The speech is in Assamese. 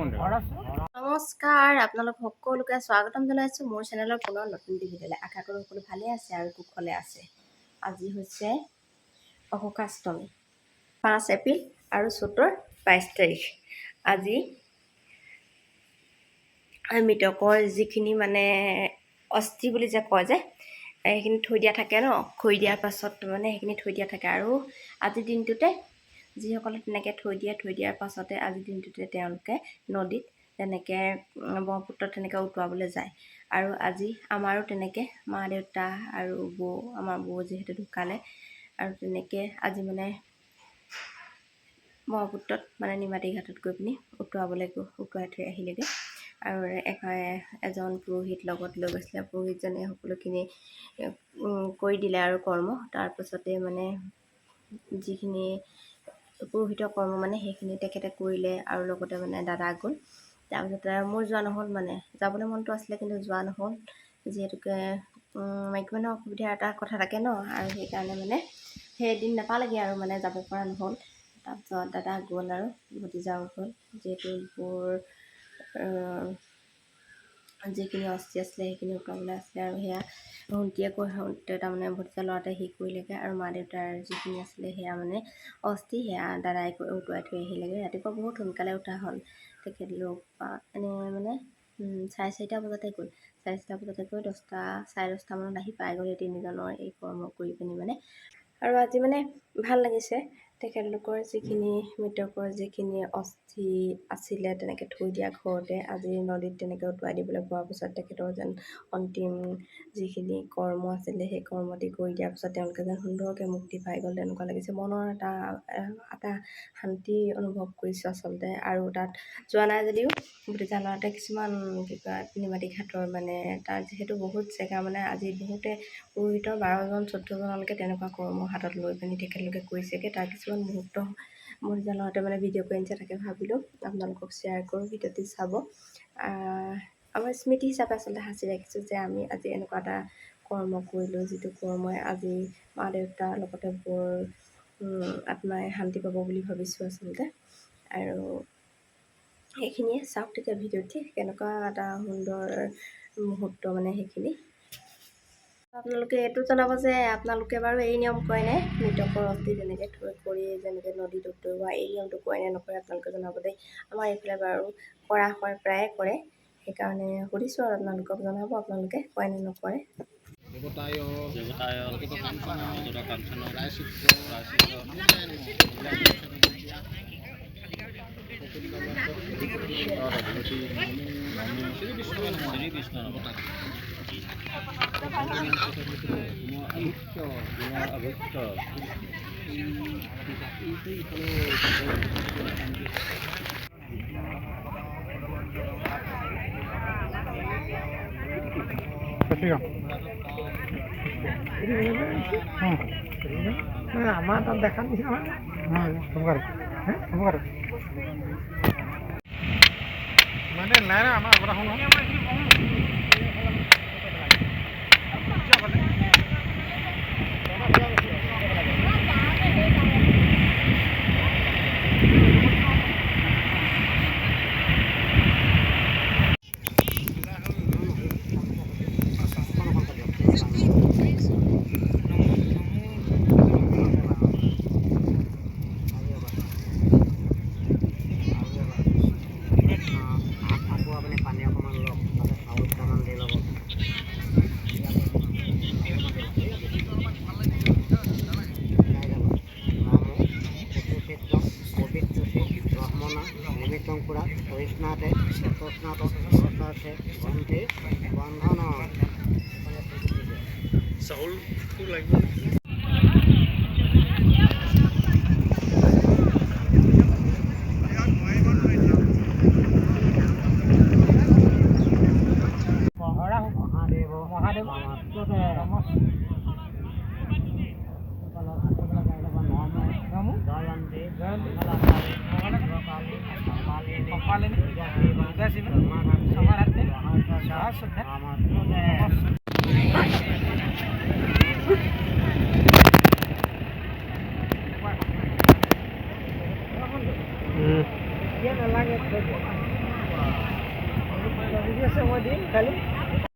নমস্কাৰ, আপোনালোক সকলোকে স্বাগতম জনাইছোঁ মোৰ চেনেলৰ পুনৰ নতুন ভিডিঅ'লৈ। আশা কৰোঁ সকলো ভালে আছে আৰু কুশলে আছে। আজি হৈছে অশোকাষ্টমী, 5 এপ্ৰিল আৰু চ'তৰ 22 তাৰিখ। আজি মৃতকৰ যিখিনি মানে অস্থি বুলি যে কয় যে সেইখিনি থৈ দিয়া থাকে ন, খৰি দিয়াৰ পাছত মানে সেইখিনি থৈ দিয়া থাকে। আৰু আজিৰ দিনটোতে যিসকলে তেনেকৈ থৈ দিয়াৰ পাছতে আজিৰ দিনটোতে তেওঁলোকে নদীত তেনেকৈ ব্ৰহ্মপুত্ৰত তেনেকৈ উটুৱাবলৈ যায়। আৰু আজি আমাৰো তেনেকৈ মা দেউতা আৰু বৌ, আমাৰ বৌ যিহেতু ঢুকালে, আৰু তেনেকৈ আজি মানে ব্ৰহ্মপুত্ৰত মানে নিমাতী ঘাটত গৈ পিনি উটুৱাই থৈ আহিলেগৈ। আৰু এজন পুৰোহিত লগত লৈ গৈছিলে। পুৰোহিতজনে সকলোখিনি কৰি দিলে আৰু কৰ্ম। তাৰপাছতে মানে যিখিনি পুৰোহিতৰ কৰ্ম মানে সেইখিনি তেখেতে কৰিলে, আৰু লগতে মানে দাদা গ'ল। তাৰপিছতে মোৰ যোৱা নহ'ল, মানে যাবলৈ মনটো আছিলে কিন্তু যোৱা নহ'ল, যিহেতুকে মাইকী মানুহৰ অসুবিধা এটা কথা থাকে ন, আৰু সেইকাৰণে মানে সেইদিন নাপালেগৈ আৰু মানে যাব পৰা নহ'ল। তাৰপিছত দাদা গ'ল আৰু ভতিজাও গ'ল, যিহেতু মোৰ যিখিনি অস্থি আছিলে সেইখিনি উটুৱাবলৈ আছিলে। আৰু সেয়া ভণ্টীয়ে তাৰমানে ভতিজা ল'ৰাটোৱে সি কৰিলেগৈ, আৰু মা দেউতাৰ যিখিনি আছিলে সেয়া মানে অস্থি সেয়া দাদাই উটুৱাই থৈ আহিলেগৈ। ৰাতিপুৱা বহুত সোনকালে উঠা হ'ল তেখেতলোক, এনেই মানে 4:30 বজাতে গ'ল। 4:30 বজাতে গৈ 10:30 মানত আহি পাই গ'ল তিনিজনৰ এই কৰ্ম কৰি পিনি মানে। আৰু আজি মানে ভাল লাগিছে, তেখেতলোকৰ যিখিনি মৃতকৰ যিখিনি অস্থি আছিলে তেনেকৈ থৈ দিয়া ঘৰতে আজি নদীত তেনেকৈ উটুৱাই দিবলৈ পোৱাৰ পিছত তেখেতৰ যেন অন্তিম যিখিনি কৰ্ম আছিলে সেই কৰ্মটি কৰি দিয়াৰ পিছত তেওঁলোকে যেন সুন্দৰকৈ মুক্তি পাই গ'ল তেনেকুৱা লাগিছে। মনৰ এটা শান্তি অনুভৱ কৰিছোঁ আচলতে। আৰু তাত যোৱা নাই যদিও ভতিজা ল'ৰাটোৱে কিছুমান কি কয় নিমাতী ঘাটৰ মানে তাৰ যিহেতু বহুত জেগা মানে আজি বহুতে পুৰোহিতৰ 12জন 14জনলৈকে তেনেকুৱা কৰ্ম হাতত লৈ পিনি তেখেতলোকে কৰিছেগৈ। তাৰ কিছুমান মুহূৰ্ত ভতিজা ল'ৰাটোৱে মানে ভিডিঅ' কৰি আনিছে, তাকে ভাবিলোঁ আপোনালোকক শ্বেয়াৰ কৰোঁ, ভিডিঅ'টি চাব। আমাৰ স্মৃতি হিচাপে আচলতে সাঁচি ৰাখিছোঁ যে আমি আজি এনেকুৱা এটা কৰ্ম কৰিলোঁ, যিটো কৰ্মই আজি মা দেউতাৰ লগতে বৰ আত্মাই শান্তি পাব বুলি ভাবিছোঁ আচলতে। আৰু সেইখিনিয়ে চাওক তেতিয়া ভিডিঅ'টি, কেনেকুৱা এটা সুন্দৰ মুহূৰ্ত মানে সেইখিনি। আপোনালোকে এইটো জনাব যে আপোনালোকে বাৰু এই নিয়ম কৰেনে, মৃতকৰ অস্থি তেনেকৈ থৈ কৰি যেনেকৈ নদীত উটুওৱা এই নিয়মটো কৰেনে নকৰে আপোনালোকে জনাব দেই। আমাৰ এইফালে বাৰু কৰা হয়, প্ৰায়ে কৰে, সেইকাৰণে সুধিছোঁ আৰু আপোনালোকক জনাব আপোনালোকে কৰেনে নকৰে। আমাৰ তাৰ দেখা নিছে মানে নাই না আমাৰ আমৰা শুনো তৃষ্ণাতে তৃষ্ণাত অৱস্থাতে বন্ধে বন্ধন চাউলটো লাগিব। মহাদেৱ নালাগে মই দিম খালি